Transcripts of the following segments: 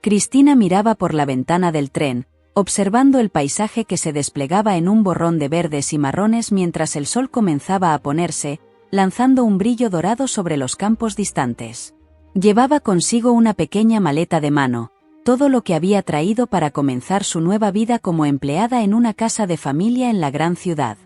Cristina miraba por la ventana del tren, observando el paisaje que se desplegaba en un borrón de verdes y marrones mientras el sol comenzaba a ponerse, lanzando un brillo dorado sobre los campos distantes. Llevaba consigo una pequeña maleta de mano, todo lo que había traído para comenzar su nueva vida como empleada en una casa de familia en la gran ciudad.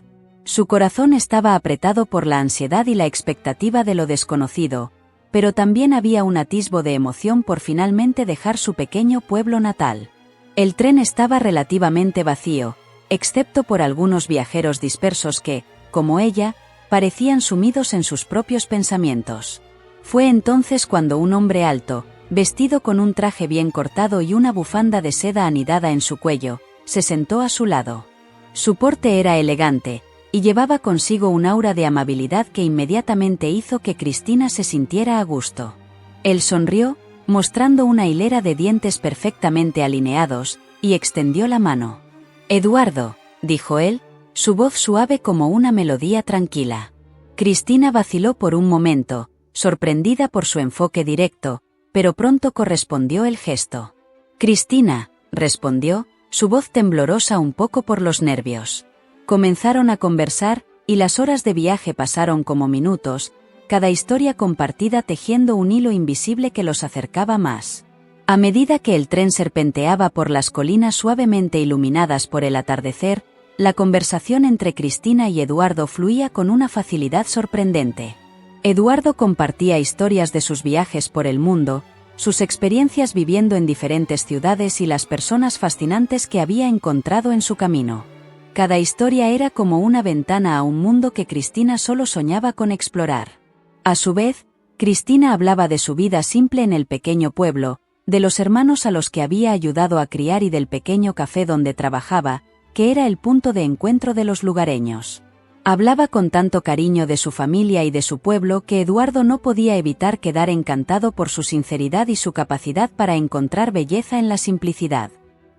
Su corazón estaba apretado por la ansiedad y la expectativa de lo desconocido, pero también había un atisbo de emoción por finalmente dejar su pequeño pueblo natal. El tren estaba relativamente vacío, excepto por algunos viajeros dispersos que, como ella, parecían sumidos en sus propios pensamientos. Fue entonces cuando un hombre alto, vestido con un traje bien cortado y una bufanda de seda anidada en su cuello, se sentó a su lado. Su porte era elegante, y llevaba consigo un aura de amabilidad que inmediatamente hizo que Cristina se sintiera a gusto. Él sonrió, mostrando una hilera de dientes perfectamente alineados, y extendió la mano. «Eduardo», dijo él, su voz suave como una melodía tranquila. Cristina vaciló por un momento, sorprendida por su enfoque directo, pero pronto correspondió el gesto. «Cristina», respondió, su voz temblorosa un poco por los nervios. Comenzaron a conversar, y las horas de viaje pasaron como minutos, cada historia compartida tejiendo un hilo invisible que los acercaba más. A medida que el tren serpenteaba por las colinas suavemente iluminadas por el atardecer, la conversación entre Cristina y Eduardo fluía con una facilidad sorprendente. Eduardo compartía historias de sus viajes por el mundo, sus experiencias viviendo en diferentes ciudades y las personas fascinantes que había encontrado en su camino. Cada historia era como una ventana a un mundo que Cristina solo soñaba con explorar. A su vez, Cristina hablaba de su vida simple en el pequeño pueblo, de los hermanos a los que había ayudado a criar y del pequeño café donde trabajaba, que era el punto de encuentro de los lugareños. Hablaba con tanto cariño de su familia y de su pueblo que Eduardo no podía evitar quedar encantado por su sinceridad y su capacidad para encontrar belleza en la simplicidad.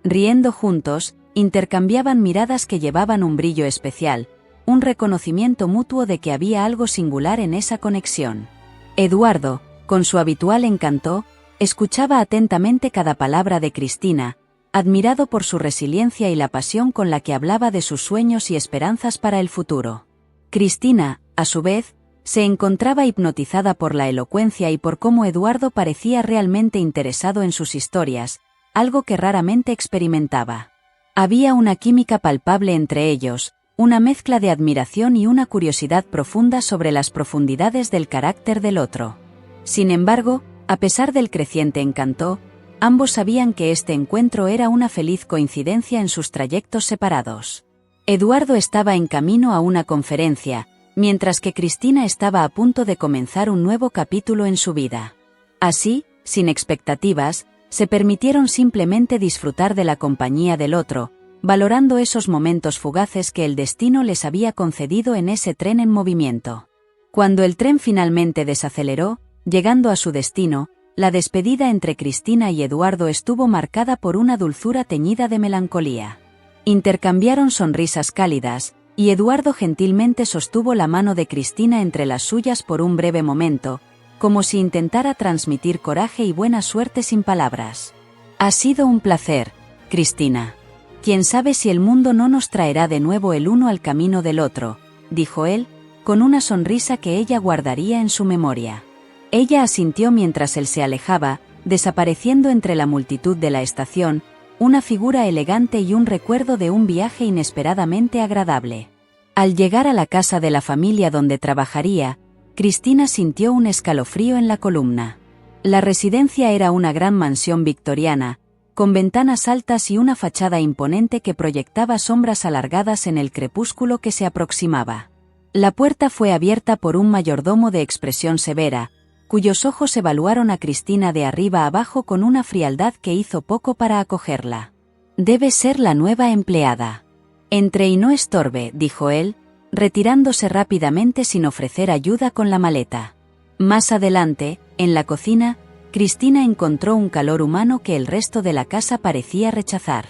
Riendo juntos, intercambiaban miradas que llevaban un brillo especial, un reconocimiento mutuo de que había algo singular en esa conexión. Eduardo, con su habitual encanto, escuchaba atentamente cada palabra de Cristina, admirado por su resiliencia y la pasión con la que hablaba de sus sueños y esperanzas para el futuro. Cristina, a su vez, se encontraba hipnotizada por la elocuencia y por cómo Eduardo parecía realmente interesado en sus historias, algo que raramente experimentaba. Había una química palpable entre ellos, una mezcla de admiración y una curiosidad profunda sobre las profundidades del carácter del otro. Sin embargo, a pesar del creciente encanto, ambos sabían que este encuentro era una feliz coincidencia en sus trayectos separados. Eduardo estaba en camino a una conferencia, mientras que Cristina estaba a punto de comenzar un nuevo capítulo en su vida. Así, sin expectativas, se permitieron simplemente disfrutar de la compañía del otro, valorando esos momentos fugaces que el destino les había concedido en ese tren en movimiento. Cuando el tren finalmente desaceleró, llegando a su destino, la despedida entre Cristina y Eduardo estuvo marcada por una dulzura teñida de melancolía. Intercambiaron sonrisas cálidas, y Eduardo gentilmente sostuvo la mano de Cristina entre las suyas por un breve momento, como si intentara transmitir coraje y buena suerte sin palabras. «Ha sido un placer, Cristina. Quién sabe si el mundo no nos traerá de nuevo el uno al camino del otro», dijo él, con una sonrisa que ella guardaría en su memoria. Ella asintió mientras él se alejaba, desapareciendo entre la multitud de la estación, una figura elegante y un recuerdo de un viaje inesperadamente agradable. Al llegar a la casa de la familia donde trabajaría, Cristina sintió un escalofrío en la columna. La residencia era una gran mansión victoriana, con ventanas altas y una fachada imponente que proyectaba sombras alargadas en el crepúsculo que se aproximaba. La puerta fue abierta por un mayordomo de expresión severa, cuyos ojos evaluaron a Cristina de arriba abajo con una frialdad que hizo poco para acogerla. «Debe ser la nueva empleada. Entre y no estorbe», dijo él, retirándose rápidamente sin ofrecer ayuda con la maleta. Más adelante, en la cocina, Cristina encontró un calor humano que el resto de la casa parecía rechazar.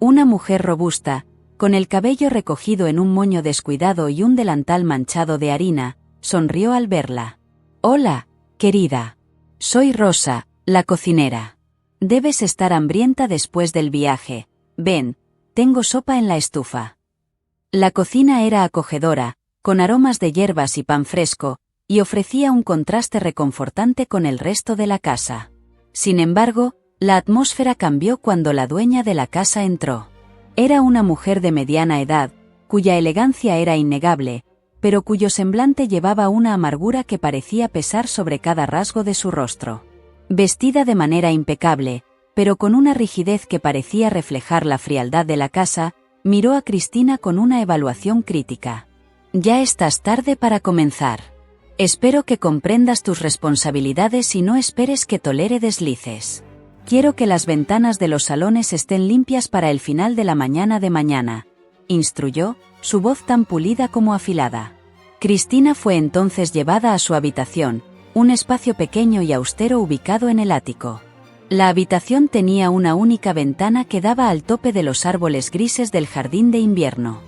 Una mujer robusta, con el cabello recogido en un moño descuidado y un delantal manchado de harina, sonrió al verla. «Hola, querida. Soy Rosa, la cocinera. Debes estar hambrienta después del viaje. Ven, tengo sopa en la estufa. La cocina era acogedora, con aromas de hierbas y pan fresco, y ofrecía un contraste reconfortante con el resto de la casa. Sin embargo, la atmósfera cambió cuando la dueña de la casa entró. Era una mujer de mediana edad, cuya elegancia era innegable, pero cuyo semblante llevaba una amargura que parecía pesar sobre cada rasgo de su rostro. Vestida de manera impecable, pero con una rigidez que parecía reflejar la frialdad de la casa, miró a Cristina con una evaluación crítica. Ya estás tarde para comenzar. Espero que comprendas tus responsabilidades y no esperes que tolere deslices. Quiero que las ventanas de los salones estén limpias para el final de la mañana, instruyó, su voz tan pulida como afilada. Cristina fue entonces llevada a su habitación, un espacio pequeño y austero ubicado en el ático. La habitación tenía una única ventana que daba al tope de los árboles grises del jardín de invierno.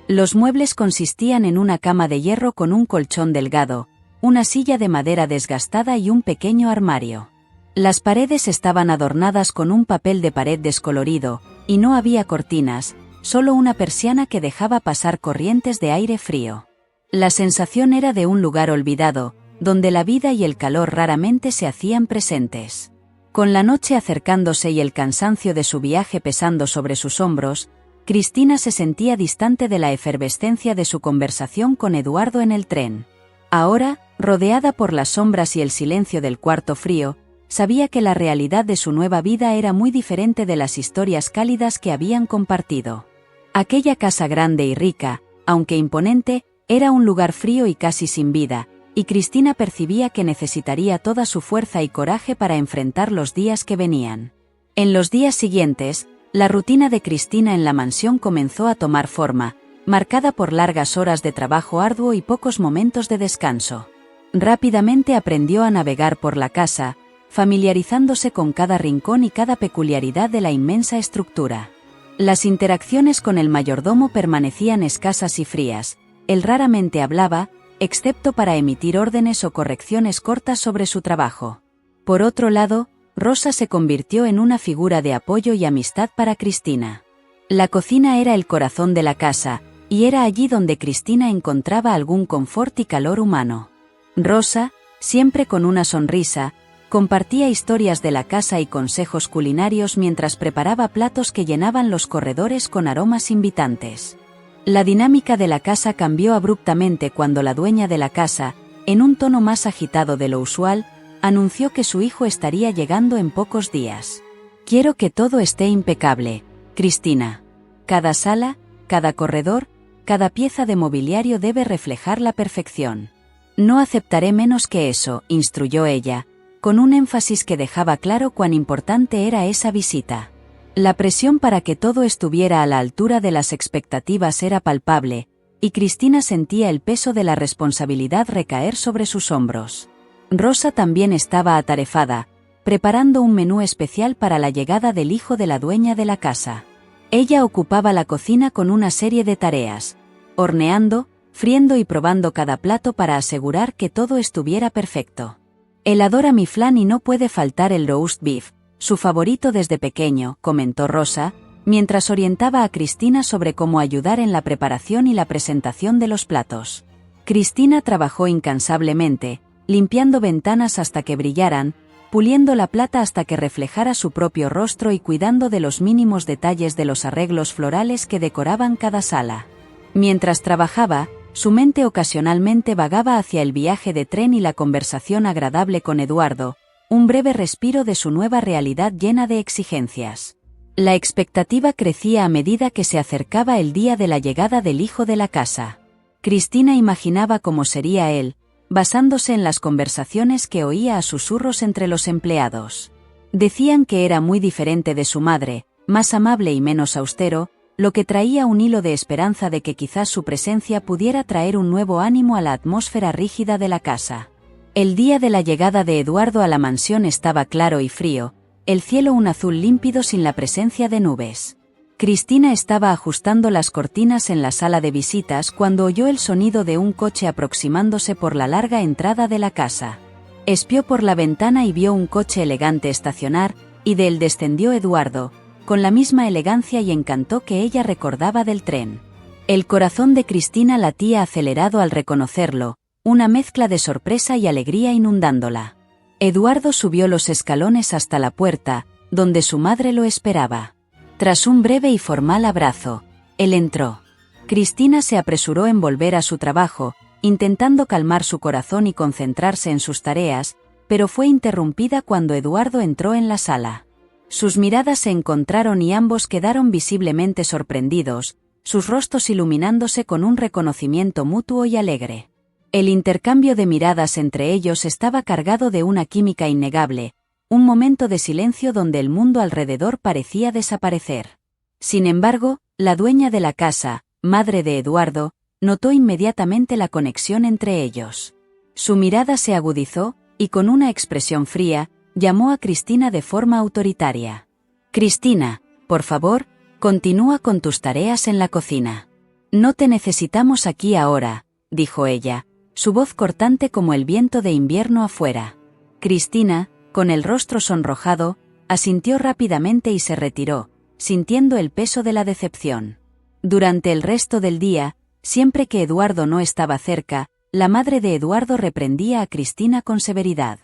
Los muebles consistían en una cama de hierro con un colchón delgado, una silla de madera desgastada y un pequeño armario. Las paredes estaban adornadas con un papel de pared descolorido, y no había cortinas, solo una persiana que dejaba pasar corrientes de aire frío. La sensación era de un lugar olvidado, donde la vida y el calor raramente se hacían presentes. Con la noche acercándose y el cansancio de su viaje pesando sobre sus hombros, Cristina se sentía distante de la efervescencia de su conversación con Eduardo en el tren. Ahora, rodeada por las sombras y el silencio del cuarto frío, sabía que la realidad de su nueva vida era muy diferente de las historias cálidas que habían compartido. Aquella casa grande y rica, aunque imponente, era un lugar frío y casi sin vida, y Cristina percibía que necesitaría toda su fuerza y coraje para enfrentar los días que venían. En los días siguientes, la rutina de Cristina en la mansión comenzó a tomar forma, marcada por largas horas de trabajo arduo y pocos momentos de descanso. Rápidamente aprendió a navegar por la casa, familiarizándose con cada rincón y cada peculiaridad de la inmensa estructura. Las interacciones con el mayordomo permanecían escasas y frías. Él raramente hablaba, excepto para emitir órdenes o correcciones cortas sobre su trabajo. Por otro lado, Rosa se convirtió en una figura de apoyo y amistad para Cristina. La cocina era el corazón de la casa, y era allí donde Cristina encontraba algún confort y calor humano. Rosa, siempre con una sonrisa, compartía historias de la casa y consejos culinarios mientras preparaba platos que llenaban los corredores con aromas invitantes. La dinámica de la casa cambió abruptamente cuando la dueña de la casa, en un tono más agitado de lo usual, anunció que su hijo estaría llegando en pocos días. Quiero que todo esté impecable, Cristina. Cada sala, cada corredor, cada pieza de mobiliario debe reflejar la perfección. No aceptaré menos que eso, instruyó ella, con un énfasis que dejaba claro cuán importante era esa visita. La presión para que todo estuviera a la altura de las expectativas era palpable, y Cristina sentía el peso de la responsabilidad recaer sobre sus hombros. Rosa también estaba atarefada, preparando un menú especial para la llegada del hijo de la dueña de la casa. Ella ocupaba la cocina con una serie de tareas, horneando, friendo y probando cada plato para asegurar que todo estuviera perfecto. Él adora mi flan y no puede faltar el roast beef, su favorito desde pequeño, comentó Rosa, mientras orientaba a Cristina sobre cómo ayudar en la preparación y la presentación de los platos. Cristina trabajó incansablemente, limpiando ventanas hasta que brillaran, puliendo la plata hasta que reflejara su propio rostro y cuidando de los mínimos detalles de los arreglos florales que decoraban cada sala. Mientras trabajaba, su mente ocasionalmente vagaba hacia el viaje de tren y la conversación agradable con Eduardo, un breve respiro de su nueva realidad llena de exigencias. La expectativa crecía a medida que se acercaba el día de la llegada del hijo de la casa. Cristina imaginaba cómo sería él, basándose en las conversaciones que oía a susurros entre los empleados. Decían que era muy diferente de su madre, más amable y menos austero, lo que traía un hilo de esperanza de que quizás su presencia pudiera traer un nuevo ánimo a la atmósfera rígida de la casa. El día de la llegada de Eduardo a la mansión estaba claro y frío, el cielo un azul límpido sin la presencia de nubes. Cristina estaba ajustando las cortinas en la sala de visitas cuando oyó el sonido de un coche aproximándose por la larga entrada de la casa. Espió por la ventana y vio un coche elegante estacionar, y de él descendió Eduardo, con la misma elegancia y encanto que ella recordaba del tren. El corazón de Cristina latía acelerado al reconocerlo, una mezcla de sorpresa y alegría inundándola. Eduardo subió los escalones hasta la puerta, donde su madre lo esperaba. Tras un breve y formal abrazo, él entró. Cristina se apresuró en volver a su trabajo, intentando calmar su corazón y concentrarse en sus tareas, pero fue interrumpida cuando Eduardo entró en la sala. Sus miradas se encontraron y ambos quedaron visiblemente sorprendidos, sus rostros iluminándose con un reconocimiento mutuo y alegre. El intercambio de miradas entre ellos estaba cargado de una química innegable, un momento de silencio donde el mundo alrededor parecía desaparecer. Sin embargo, la dueña de la casa, madre de Eduardo, notó inmediatamente la conexión entre ellos. Su mirada se agudizó, y con una expresión fría, llamó a Cristina de forma autoritaria. «Cristina, por favor, continúa con tus tareas en la cocina. No te necesitamos aquí ahora», dijo ella, su voz cortante como el viento de invierno afuera. Cristina, con el rostro sonrojado, asintió rápidamente y se retiró, sintiendo el peso de la decepción. Durante el resto del día, siempre que Eduardo no estaba cerca, la madre de Eduardo reprendía a Cristina con severidad.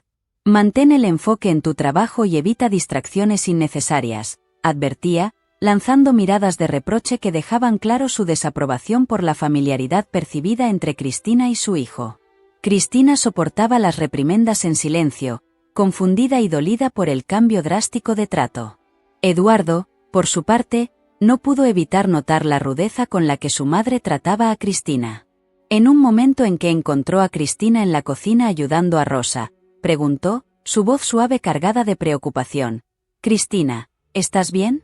«Mantén el enfoque en tu trabajo y evita distracciones innecesarias», advertía, lanzando miradas de reproche que dejaban claro su desaprobación por la familiaridad percibida entre Cristina y su hijo. Cristina soportaba las reprimendas en silencio, confundida y dolida por el cambio drástico de trato. Eduardo, por su parte, no pudo evitar notar la rudeza con la que su madre trataba a Cristina. En un momento en que encontró a Cristina en la cocina ayudando a Rosa, preguntó, su voz suave cargada de preocupación: «Cristina, ¿estás bien?».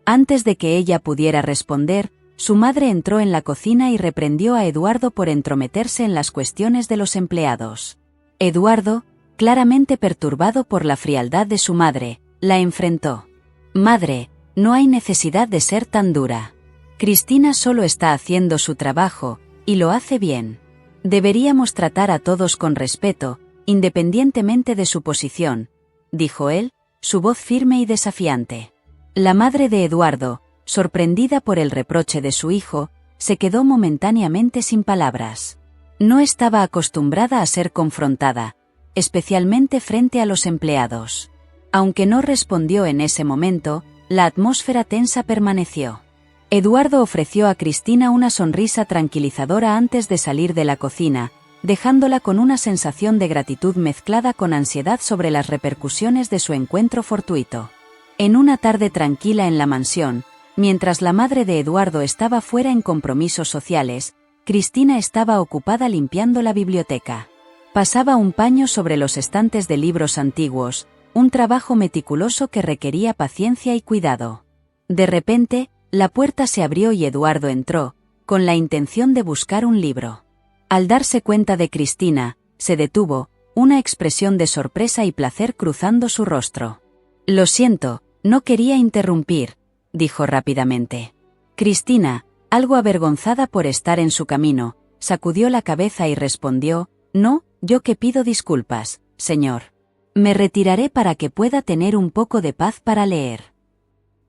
Antes de que ella pudiera responder, su madre entró en la cocina y reprendió a Eduardo por entrometerse en las cuestiones de los empleados. Eduardo, claramente perturbado por la frialdad de su madre, la enfrentó. «Madre, no hay necesidad de ser tan dura. Cristina solo está haciendo su trabajo, y lo hace bien. Deberíamos tratar a todos con respeto, independientemente de su posición», dijo él, su voz firme y desafiante. La madre de Eduardo, sorprendida por el reproche de su hijo, se quedó momentáneamente sin palabras. No estaba acostumbrada a ser confrontada, especialmente frente a los empleados. Aunque no respondió en ese momento, la atmósfera tensa permaneció. Eduardo ofreció a Cristina una sonrisa tranquilizadora antes de salir de la cocina, dejándola con una sensación de gratitud mezclada con ansiedad sobre las repercusiones de su encuentro fortuito. En una tarde tranquila en la mansión, mientras la madre de Eduardo estaba fuera en compromisos sociales, Cristina estaba ocupada limpiando la biblioteca. Pasaba un paño sobre los estantes de libros antiguos, un trabajo meticuloso que requería paciencia y cuidado. De repente, la puerta se abrió y Eduardo entró, con la intención de buscar un libro. Al darse cuenta de Cristina, se detuvo, una expresión de sorpresa y placer cruzando su rostro. «Lo siento, no quería interrumpir», dijo rápidamente. Cristina, algo avergonzada por estar en su camino, sacudió la cabeza y respondió: «No, yo que pido disculpas, señor. Me retiraré para que pueda tener un poco de paz para leer».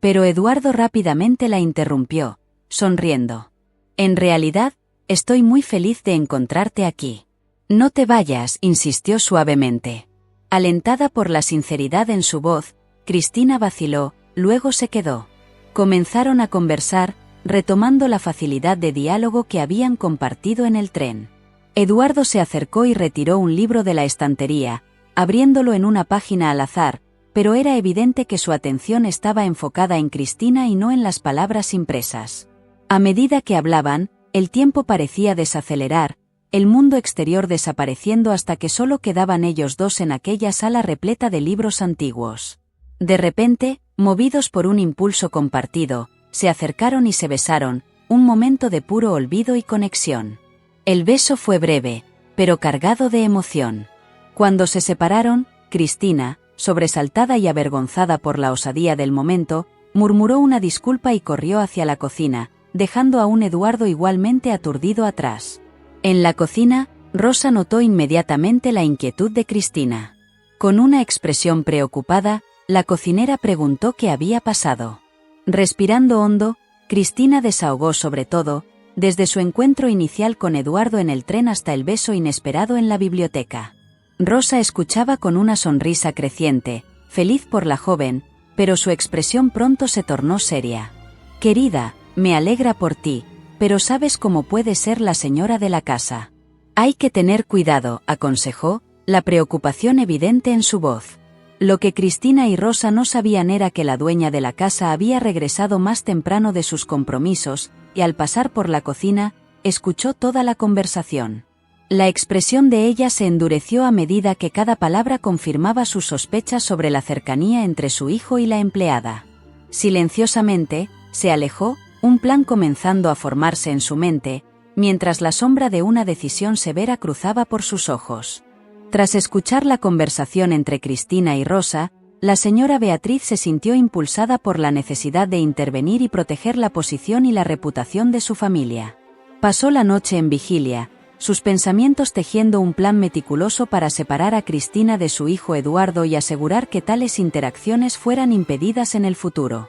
Pero Eduardo rápidamente la interrumpió, sonriendo. «En realidad, estoy muy feliz de encontrarte aquí». «No te vayas», insistió suavemente. Alentada por la sinceridad en su voz, Cristina vaciló, luego se quedó. Comenzaron a conversar, retomando la facilidad de diálogo que habían compartido en el tren. Eduardo se acercó y retiró un libro de la estantería, abriéndolo en una página al azar, pero era evidente que su atención estaba enfocada en Cristina y no en las palabras impresas. A medida que hablaban, el tiempo parecía desacelerar, el mundo exterior desapareciendo hasta que solo quedaban ellos dos en aquella sala repleta de libros antiguos. De repente, movidos por un impulso compartido, se acercaron y se besaron, un momento de puro olvido y conexión. El beso fue breve, pero cargado de emoción. Cuando se separaron, Cristina, sobresaltada y avergonzada por la osadía del momento, murmuró una disculpa y corrió hacia la cocina, dejando a un Eduardo igualmente aturdido atrás. En la cocina, Rosa notó inmediatamente la inquietud de Cristina. Con una expresión preocupada, la cocinera preguntó qué había pasado. Respirando hondo, Cristina desahogó sobre todo, desde su encuentro inicial con Eduardo en el tren hasta el beso inesperado en la biblioteca. Rosa escuchaba con una sonrisa creciente, feliz por la joven, pero su expresión pronto se tornó seria. «Querida, me alegra por ti, pero sabes cómo puede ser la señora de la casa. Hay que tener cuidado», aconsejó, la preocupación evidente en su voz. Lo que Cristina y Rosa no sabían era que la dueña de la casa había regresado más temprano de sus compromisos, y al pasar por la cocina, escuchó toda la conversación. La expresión de ella se endureció a medida que cada palabra confirmaba sus sospechas sobre la cercanía entre su hijo y la empleada. Silenciosamente, se alejó, un plan comenzando a formarse en su mente, mientras la sombra de una decisión severa cruzaba por sus ojos. Tras escuchar la conversación entre Cristina y Rosa, la señora Beatriz se sintió impulsada por la necesidad de intervenir y proteger la posición y la reputación de su familia. Pasó la noche en vigilia, sus pensamientos tejiendo un plan meticuloso para separar a Cristina de su hijo Eduardo y asegurar que tales interacciones fueran impedidas en el futuro.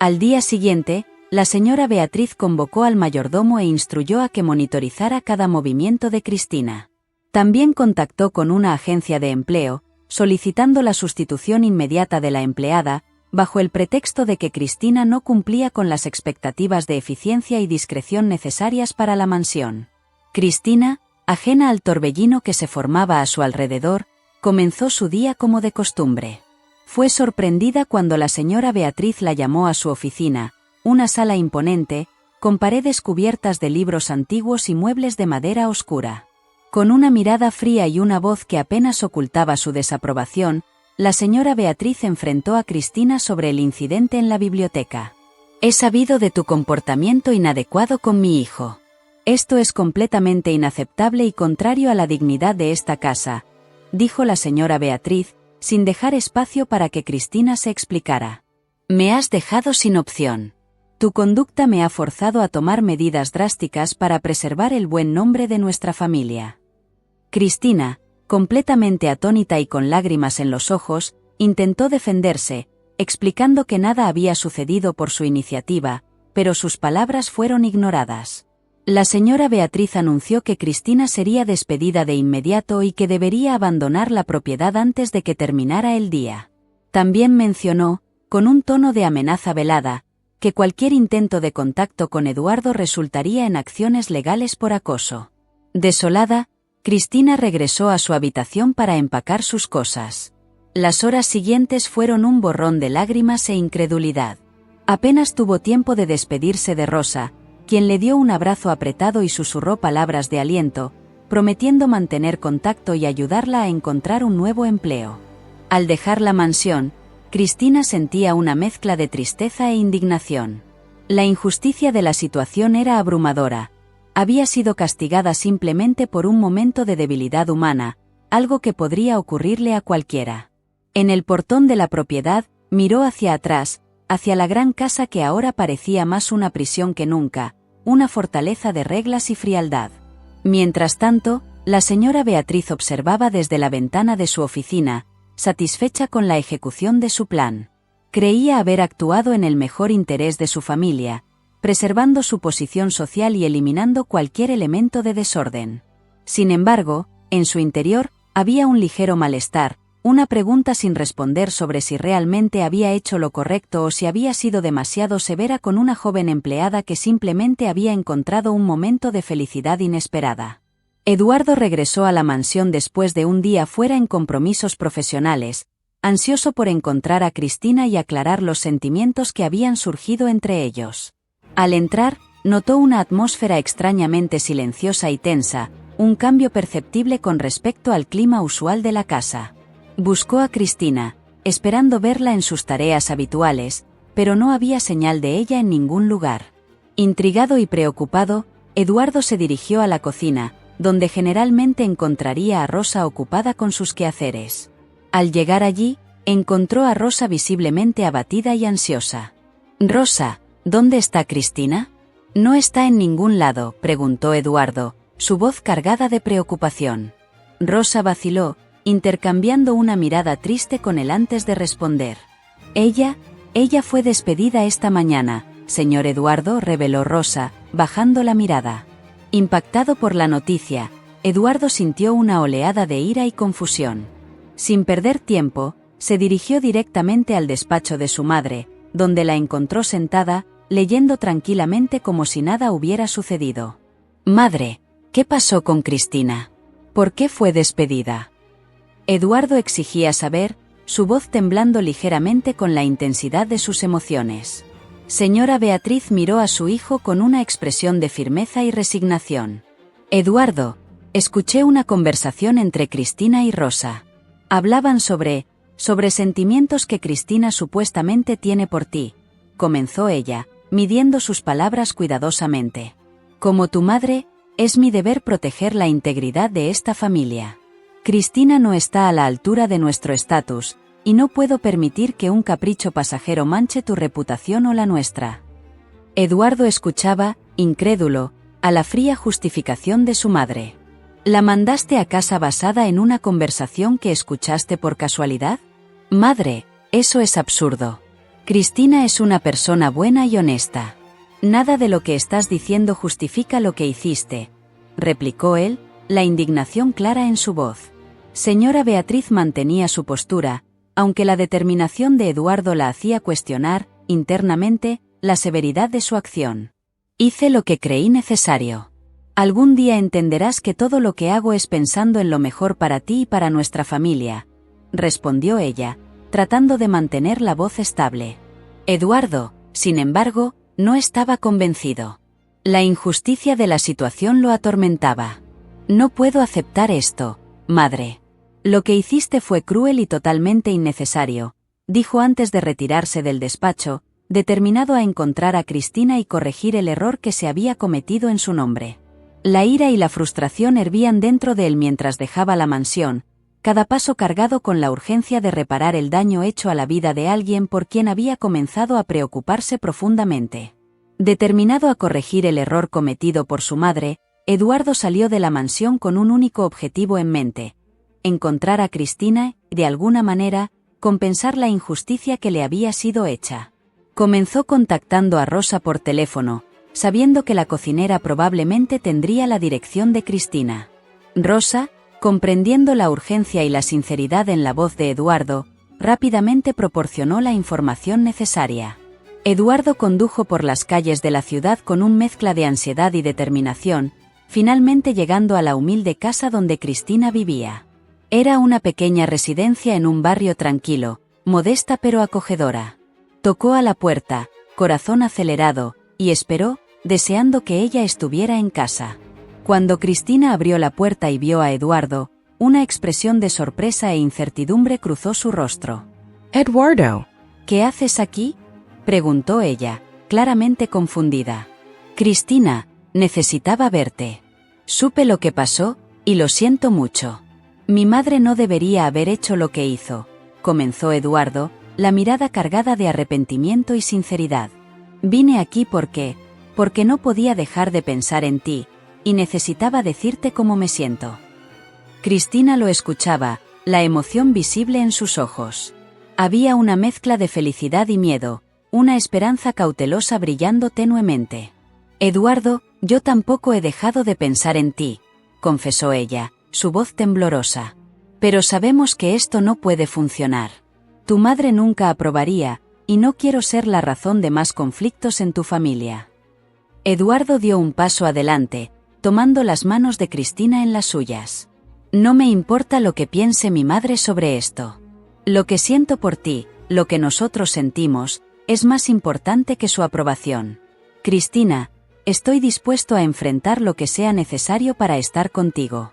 Al día siguiente, la señora Beatriz convocó al mayordomo e instruyó a que monitorizara cada movimiento de Cristina. También contactó con una agencia de empleo, solicitando la sustitución inmediata de la empleada, bajo el pretexto de que Cristina no cumplía con las expectativas de eficiencia y discreción necesarias para la mansión. Cristina, ajena al torbellino que se formaba a su alrededor, comenzó su día como de costumbre. Fue sorprendida cuando la señora Beatriz la llamó a su oficina, una sala imponente, con paredes cubiertas de libros antiguos y muebles de madera oscura. Con una mirada fría y una voz que apenas ocultaba su desaprobación, la señora Beatriz enfrentó a Cristina sobre el incidente en la biblioteca. «He sabido de tu comportamiento inadecuado con mi hijo. Esto es completamente inaceptable y contrario a la dignidad de esta casa», dijo la señora Beatriz, sin dejar espacio para que Cristina se explicara. «Me has dejado sin opción. Tu conducta me ha forzado a tomar medidas drásticas para preservar el buen nombre de nuestra familia». Cristina, completamente atónita y con lágrimas en los ojos, intentó defenderse, explicando que nada había sucedido por su iniciativa, pero sus palabras fueron ignoradas. La señora Beatriz anunció que Cristina sería despedida de inmediato y que debería abandonar la propiedad antes de que terminara el día. También mencionó, con un tono de amenaza velada, que cualquier intento de contacto con Eduardo resultaría en acciones legales por acoso. Desolada, Cristina regresó a su habitación para empacar sus cosas. Las horas siguientes fueron un borrón de lágrimas e incredulidad. Apenas tuvo tiempo de despedirse de Rosa, quien le dio un abrazo apretado y susurró palabras de aliento, prometiendo mantener contacto y ayudarla a encontrar un nuevo empleo. Al dejar la mansión, Cristina sentía una mezcla de tristeza e indignación. La injusticia de la situación era abrumadora. Había sido castigada simplemente por un momento de debilidad humana, algo que podría ocurrirle a cualquiera. En el portón de la propiedad, miró hacia atrás, hacia la gran casa que ahora parecía más una prisión que nunca, una fortaleza de reglas y frialdad. Mientras tanto, la señora Beatriz observaba desde la ventana de su oficina, satisfecha con la ejecución de su plan. Creía haber actuado en el mejor interés de su familia, preservando su posición social y eliminando cualquier elemento de desorden. Sin embargo, en su interior, había un ligero malestar, una pregunta sin responder sobre si realmente había hecho lo correcto o si había sido demasiado severa con una joven empleada que simplemente había encontrado un momento de felicidad inesperada. Eduardo regresó a la mansión después de un día fuera en compromisos profesionales, ansioso por encontrar a Cristina y aclarar los sentimientos que habían surgido entre ellos. Al entrar, notó una atmósfera extrañamente silenciosa y tensa, un cambio perceptible con respecto al clima usual de la casa. Buscó a Cristina, esperando verla en sus tareas habituales, pero no había señal de ella en ningún lugar. Intrigado y preocupado, Eduardo se dirigió a la cocina, donde generalmente encontraría a Rosa ocupada con sus quehaceres. Al llegar allí, encontró a Rosa visiblemente abatida y ansiosa. «Rosa, ¿dónde está Cristina?» «No está en ningún lado», preguntó Eduardo, su voz cargada de preocupación. Rosa vaciló, intercambiando una mirada triste con él antes de responder. Ella fue despedida esta mañana, señor Eduardo, reveló Rosa, bajando la mirada. Impactado por la noticia, Eduardo sintió una oleada de ira y confusión. Sin perder tiempo, se dirigió directamente al despacho de su madre, donde la encontró sentada, leyendo tranquilamente como si nada hubiera sucedido. Madre, ¿qué pasó con Cristina? ¿Por qué fue despedida? Eduardo exigía saber, su voz temblando ligeramente con la intensidad de sus emociones. Señora Beatriz miró a su hijo con una expresión de firmeza y resignación. Eduardo, escuché una conversación entre Cristina y Rosa. Hablaban sobre sentimientos que Cristina supuestamente tiene por ti, comenzó ella, midiendo sus palabras cuidadosamente. Como tu madre, es mi deber proteger la integridad de esta familia. Cristina no está a la altura de nuestro estatus, y no puedo permitir que un capricho pasajero manche tu reputación o la nuestra. Eduardo escuchaba, incrédulo, a la fría justificación de su madre. ¿La mandaste a casa basada en una conversación que escuchaste por casualidad? Madre, eso es absurdo. Cristina es una persona buena y honesta. Nada de lo que estás diciendo justifica lo que hiciste, replicó él, la indignación clara en su voz. Señora Beatriz mantenía su postura, aunque la determinación de Eduardo la hacía cuestionar, internamente, la severidad de su acción. Hice lo que creí necesario. Algún día entenderás que todo lo que hago es pensando en lo mejor para ti y para nuestra familia, respondió ella, tratando de mantener la voz estable. Eduardo, sin embargo, no estaba convencido. La injusticia de la situación lo atormentaba. No puedo aceptar esto, madre. Lo que hiciste fue cruel y totalmente innecesario, dijo antes de retirarse del despacho, determinado a encontrar a Cristina y corregir el error que se había cometido en su nombre. La ira y la frustración hervían dentro de él mientras dejaba la mansión, cada paso cargado con la urgencia de reparar el daño hecho a la vida de alguien por quien había comenzado a preocuparse profundamente. Determinado a corregir el error cometido por su madre, Eduardo salió de la mansión con un único objetivo en mente: encontrar a Cristina y, de alguna manera, compensar la injusticia que le había sido hecha. Comenzó contactando a Rosa por teléfono, sabiendo que la cocinera probablemente tendría la dirección de Cristina. Rosa, comprendiendo la urgencia y la sinceridad en la voz de Eduardo, rápidamente proporcionó la información necesaria. Eduardo condujo por las calles de la ciudad con una mezcla de ansiedad y determinación, finalmente llegando a la humilde casa donde Cristina vivía. Era una pequeña residencia en un barrio tranquilo, modesta pero acogedora. Tocó a la puerta, corazón acelerado, y esperó, deseando que ella estuviera en casa. Cuando Cristina abrió la puerta y vio a Eduardo, una expresión de sorpresa e incertidumbre cruzó su rostro. Eduardo, ¿qué haces aquí?, preguntó ella, claramente confundida. Cristina, necesitaba verte. Supe lo que pasó, y lo siento mucho. Mi madre no debería haber hecho lo que hizo, comenzó Eduardo, la mirada cargada de arrepentimiento y sinceridad. Vine aquí porque no podía dejar de pensar en ti, y necesitaba decirte cómo me siento. Cristina lo escuchaba, la emoción visible en sus ojos. Había una mezcla de felicidad y miedo, una esperanza cautelosa brillando tenuemente. Eduardo, yo tampoco he dejado de pensar en ti, confesó ella, su voz temblorosa. Pero sabemos que esto no puede funcionar. Tu madre nunca aprobaría, y no quiero ser la razón de más conflictos en tu familia. Eduardo dio un paso adelante, tomando las manos de Cristina en las suyas. No me importa lo que piense mi madre sobre esto. Lo que siento por ti, lo que nosotros sentimos, es más importante que su aprobación. Cristina, estoy dispuesto a enfrentar lo que sea necesario para estar contigo.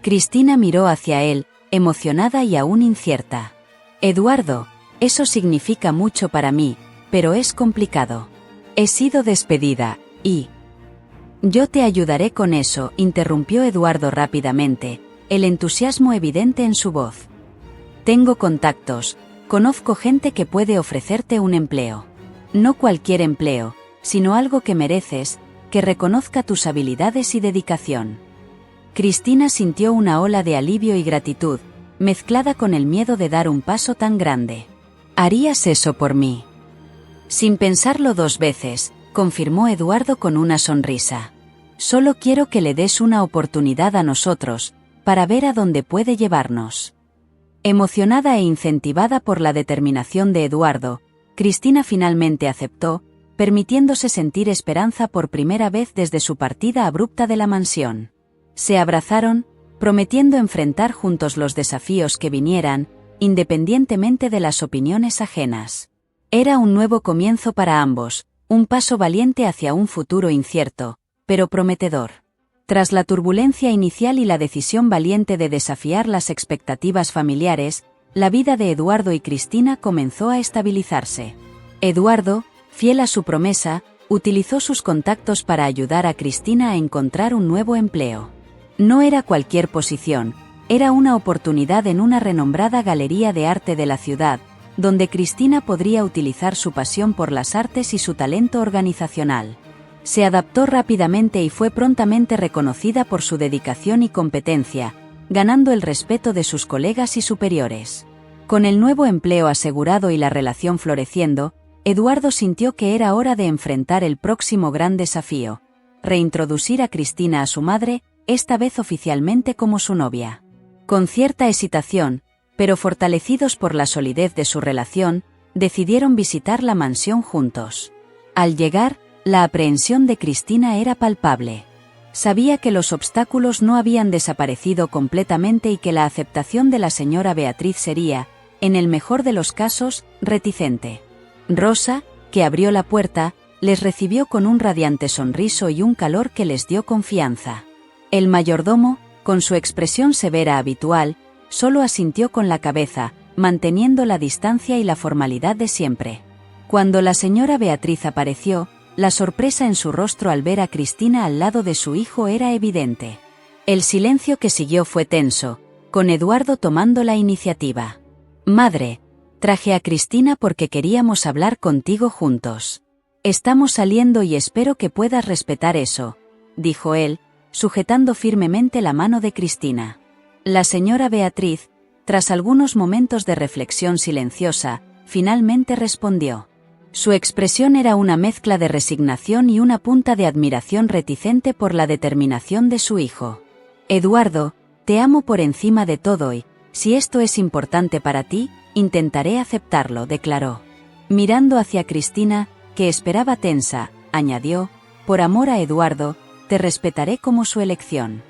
Cristina miró hacia él, emocionada y aún incierta. Eduardo, eso significa mucho para mí, pero es complicado. He sido despedida, y... Yo te ayudaré con eso, interrumpió Eduardo rápidamente, el entusiasmo evidente en su voz. Tengo contactos, conozco gente que puede ofrecerte un empleo. No cualquier empleo, sino algo que mereces, que reconozca tus habilidades y dedicación. Cristina sintió una ola de alivio y gratitud, mezclada con el miedo de dar un paso tan grande. ¿Harías eso por mí? Sin pensarlo 2 veces, confirmó Eduardo con una sonrisa. Solo quiero que le des una oportunidad a nosotros, para ver a dónde puede llevarnos. Emocionada e incentivada por la determinación de Eduardo, Cristina finalmente aceptó, permitiéndose sentir esperanza por primera vez desde su partida abrupta de la mansión. Se abrazaron, prometiendo enfrentar juntos los desafíos que vinieran, independientemente de las opiniones ajenas. Era un nuevo comienzo para ambos, un paso valiente hacia un futuro incierto, pero prometedor. Tras la turbulencia inicial y la decisión valiente de desafiar las expectativas familiares, la vida de Eduardo y Cristina comenzó a estabilizarse. Eduardo, fiel a su promesa, utilizó sus contactos para ayudar a Cristina a encontrar un nuevo empleo. No era cualquier posición, era una oportunidad en una renombrada galería de arte de la ciudad, donde Cristina podría utilizar su pasión por las artes y su talento organizacional. Se adaptó rápidamente y fue prontamente reconocida por su dedicación y competencia, ganando el respeto de sus colegas y superiores. Con el nuevo empleo asegurado y la relación floreciendo, Eduardo sintió que era hora de enfrentar el próximo gran desafío: reintroducir a Cristina a su madre, esta vez oficialmente como su novia. Con cierta hesitación, pero fortalecidos por la solidez de su relación, decidieron visitar la mansión juntos. Al llegar, la aprehensión de Cristina era palpable. Sabía que los obstáculos no habían desaparecido completamente y que la aceptación de la señora Beatriz sería, en el mejor de los casos, reticente. Rosa, que abrió la puerta, les recibió con un radiante sonriso y un calor que les dio confianza. El mayordomo, con su expresión severa habitual, solo asintió con la cabeza, manteniendo la distancia y la formalidad de siempre. Cuando la señora Beatriz apareció, la sorpresa en su rostro al ver a Cristina al lado de su hijo era evidente. El silencio que siguió fue tenso, con Eduardo tomando la iniciativa. «Madre, traje a Cristina porque queríamos hablar contigo juntos. Estamos saliendo y espero que puedas respetar eso», dijo él, sujetando firmemente la mano de Cristina. La señora Beatriz, tras algunos momentos de reflexión silenciosa, finalmente respondió. Su expresión era una mezcla de resignación y una punta de admiración reticente por la determinación de su hijo. «Eduardo, te amo por encima de todo y, si esto es importante para ti, intentaré aceptarlo», declaró. Mirando hacia Cristina, que esperaba tensa, añadió: «Por amor a Eduardo, te respetaré como su elección».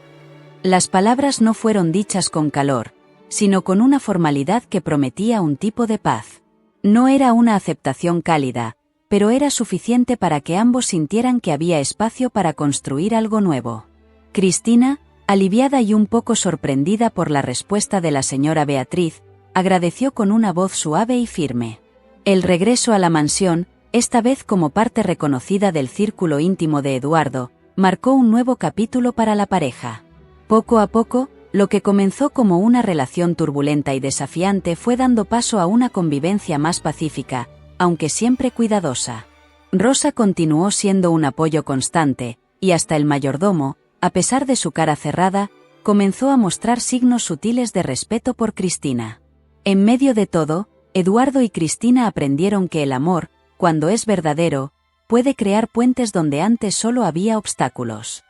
Las palabras no fueron dichas con calor, sino con una formalidad que prometía un tipo de paz. No era una aceptación cálida, pero era suficiente para que ambos sintieran que había espacio para construir algo nuevo. Cristina, aliviada y un poco sorprendida por la respuesta de la señora Beatriz, agradeció con una voz suave y firme. El regreso a la mansión, esta vez como parte reconocida del círculo íntimo de Eduardo, marcó un nuevo capítulo para la pareja. Poco a poco, lo que comenzó como una relación turbulenta y desafiante fue dando paso a una convivencia más pacífica, aunque siempre cuidadosa. Rosa continuó siendo un apoyo constante, y hasta el mayordomo, a pesar de su cara cerrada, comenzó a mostrar signos sutiles de respeto por Cristina. En medio de todo, Eduardo y Cristina aprendieron que el amor, cuando es verdadero, puede crear puentes donde antes solo había obstáculos.